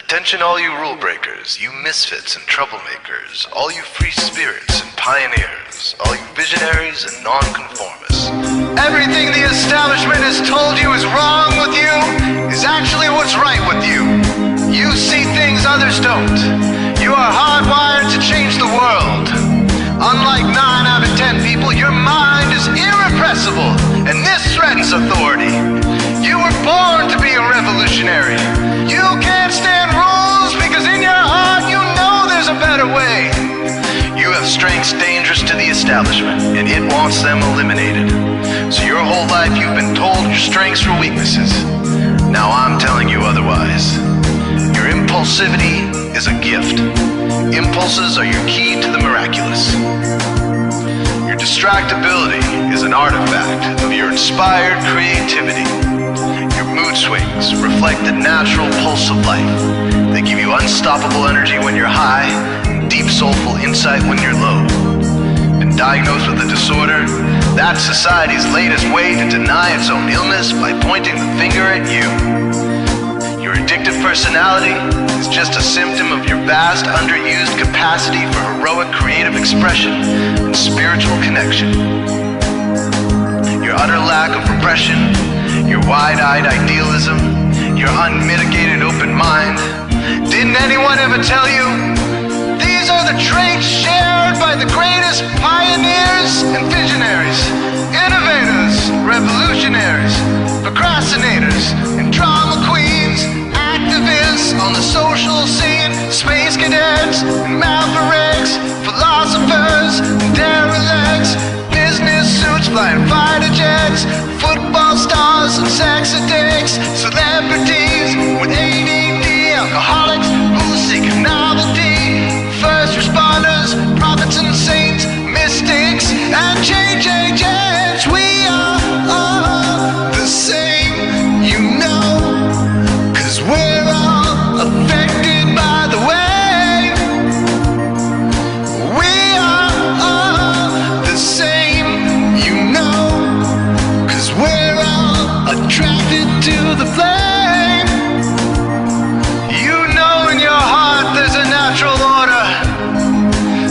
Attention all you rule breakers, you misfits and troublemakers, all you free spirits and pioneers, all you visionaries and nonconformists. Everything the establishment has told you is wrong with you is actually what's right with you. You see things others don't. You are hardwired to change the world. Unlike 9 out of 10 people, your mind is irrepressible, and this threatens authority. You were born to be a revolutionary. You can't stand rules because in your heart you know there's a better way. You have strengths dangerous to the establishment, and it wants them eliminated. So your whole life you've been told your strengths were weaknesses. Now I'm telling you otherwise. Your impulsivity is a gift. Impulses are your key to the miraculous. Your distractibility is an artifact of your inspired creativity. Your mood swings reflect the natural pulse of life. They give you unstoppable energy when you're high, and deep soulful insight when you're low. Been diagnosed with a disorder? That's society's latest way to deny its own illness by pointing the finger at you. Your addictive personality is just a symptom of your vast, underused capacity for heroic creative expression and spiritual connection. Your utter lack of repression, your wide-eyed idealism, your unmitigated open mind. Didn't anyone ever tell you? These are the traits shared by the greatest pioneers and visionaries, innovators, revolutionaries, procrastinators, and drama queens, activists on the social scene, space cadets and mavericks, philosophers and derelicts, business suits flying fighter jets, football stars and sex addicts, celebrities with ADD, alcoholics who seek novelty, first responders, prophets and saints, mystics and change agents. We are all the same, you know, 'cause we're all affected by the way. We are all the same, you know, 'cause we're all attracted to the flame. You know in your heart there's a natural order,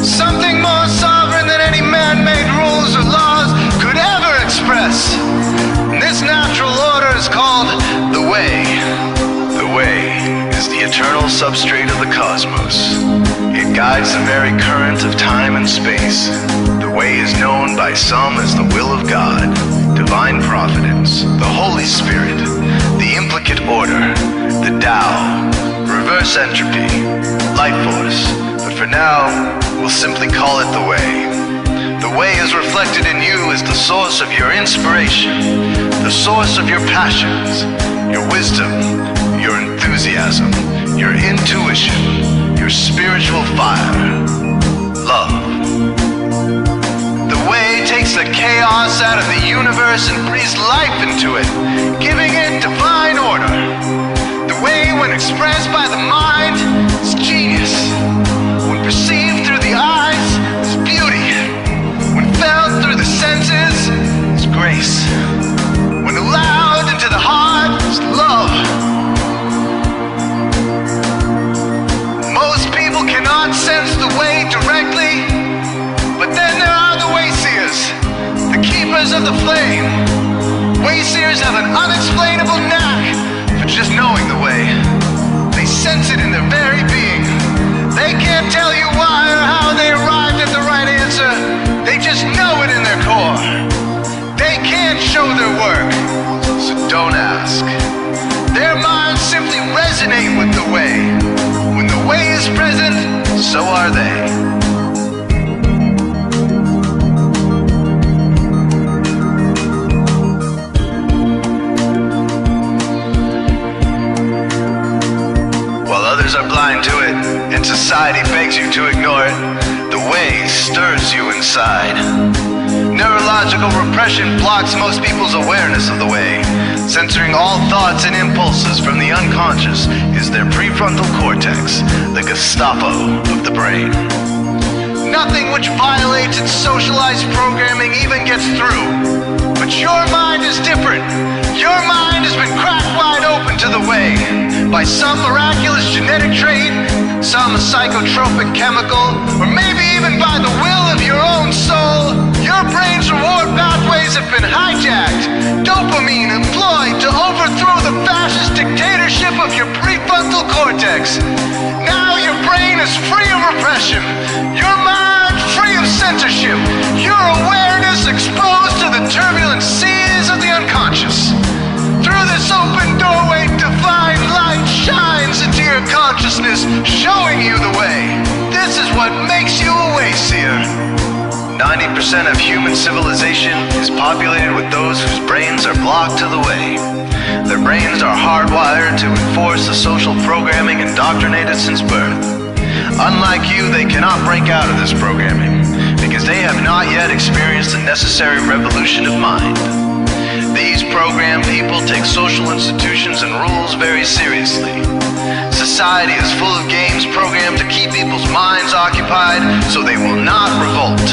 something more sovereign than any man-made rules or laws could ever express. And this natural order is called the Way. The Way is the eternal substrate of the cosmos. It guides the very current of time and space. The Way is known by some as the will of God, divine providence, the Holy Spirit, the implicate order, the Tao, reverse entropy, life force. But for now, we'll simply call it the Way. The Way is reflected in you as the source of your inspiration, the source of your passions, your wisdom, your enthusiasm, your intuition, your spiritual fire, love. The Way takes the chaos out of the universe and breathes life into it, giving it divine order. The Way, when expressed by the mind, is genius. When perceived through the eyes, is beauty. When felt through the senses, is grace. When allowed into the heart, is love. Most people cannot sense the Way directly, but then there are the Wayseers, the keepers of the flame. Wayseers have an unexplainable knack for just knowing the Way. They sense it in their very being. They can't tell you why or how they arrived at the right answer. They just know it in their core. They can't show their work, so don't ask. Their minds simply resonate with the Way. When the Way is present, so are they. Are blind to it, and society begs you to ignore it. The Way stirs you inside. Neurological repression blocks most people's awareness of the Way. Censoring all thoughts and impulses from the unconscious is their prefrontal cortex, the Gestapo of the brain. Nothing which violates its socialized programming even gets through. But your mind is different. Your mind has been cracked wide open to the Way by some miraculous genetic trait, some psychotropic chemical, or maybe even by the will of your own soul, your brain's reward pathways have been hijacked, dopamine employed to overthrow the fascist dictatorship of your prefrontal cortex. Now your brain is free of repression, your mind free of censorship, your awareness exposed to the turbulent seas of the unconscious. Through this open doorway, divine light shines into your consciousness, showing you the way. This is what makes you a Wayseer. 90% of human civilization is populated with those whose brains are blocked to the way. Their brains are hardwired to enforce the social programming indoctrinated since birth. Unlike you, they cannot break out of this programming, because they have not yet experienced the necessary revolution of mind. These programmed people take social institutions and rules very seriously. Society is full of games programmed to keep people's minds occupied so they will not revolt.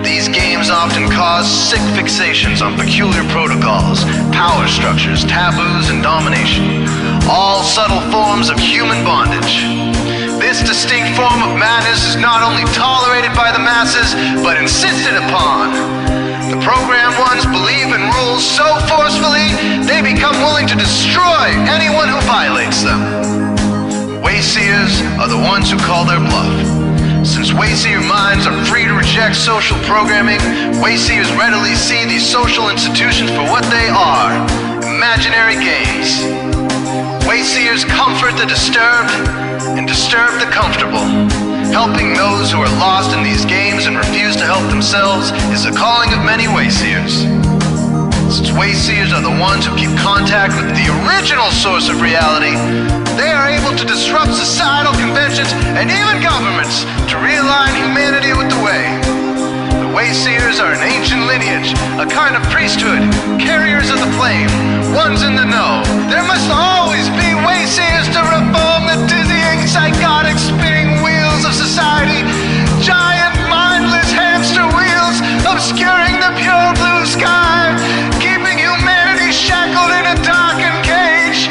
These games often cause sick fixations on peculiar protocols, power structures, taboos, and domination, all subtle forms of human bondage. This distinct form of madness is not only tolerated by the masses, but insisted upon. The programmed ones believe in rules so forcefully, they become willing to destroy anyone who violates them. Wayseers are the ones who call their bluff. Since Wayseer minds are free to reject social programming, Wayseers readily see these social institutions for what they are, imaginary games. Wayseers comfort the disturbed and disturb the comfortable. Helping those who are lost in these games and refuse to help themselves is the calling of many Wayseers. Since Wayseers are the ones who keep contact with the original source of reality, they are able to disrupt societal conventions and even governments to realign humanity with the way. The Wayseers are an ancient lineage, a kind of priesthood, carriers of the flame, ones in the know. There must always be Wayseers to reform the dizzying, psychotic, spinning wheels of society, giant, mindless hamster wheels obscuring the pure blue sky, keeping humanity shackled in a darkened cage.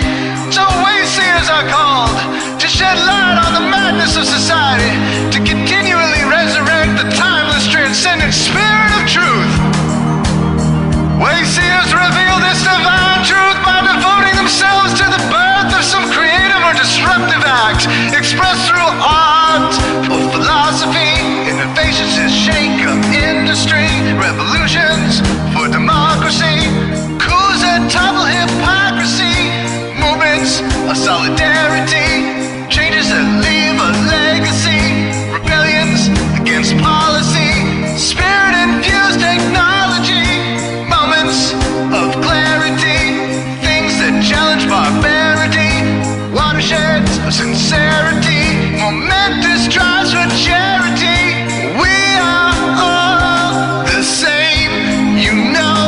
So Wayseers are called to shed light on the madness of society, to continually resurrect the timeless, transcendent spirit of truth. Wayseers reveal this divine truth by devoting themselves to the birth of some creative or disruptive act, expressed through art or philosophy. Innovations that shake up industry, revolutions for democracy, coups that topple hypocrisy, movements of solidarity, changes that leave a legacy, rebellions against policy, spirit-infused technology, moments of clarity, things that challenge barbarity, watersheds of sincerity, momentous drives for charity. We are all the same, you know,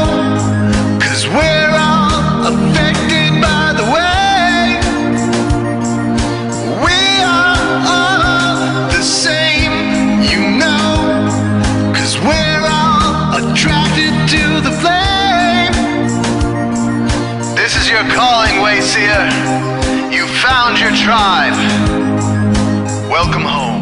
'cause we're all affected by the way. We are all the same, you know, 'cause we're all attracted to the flame. This is your calling, Wayseer. You found your tribe. Welcome home.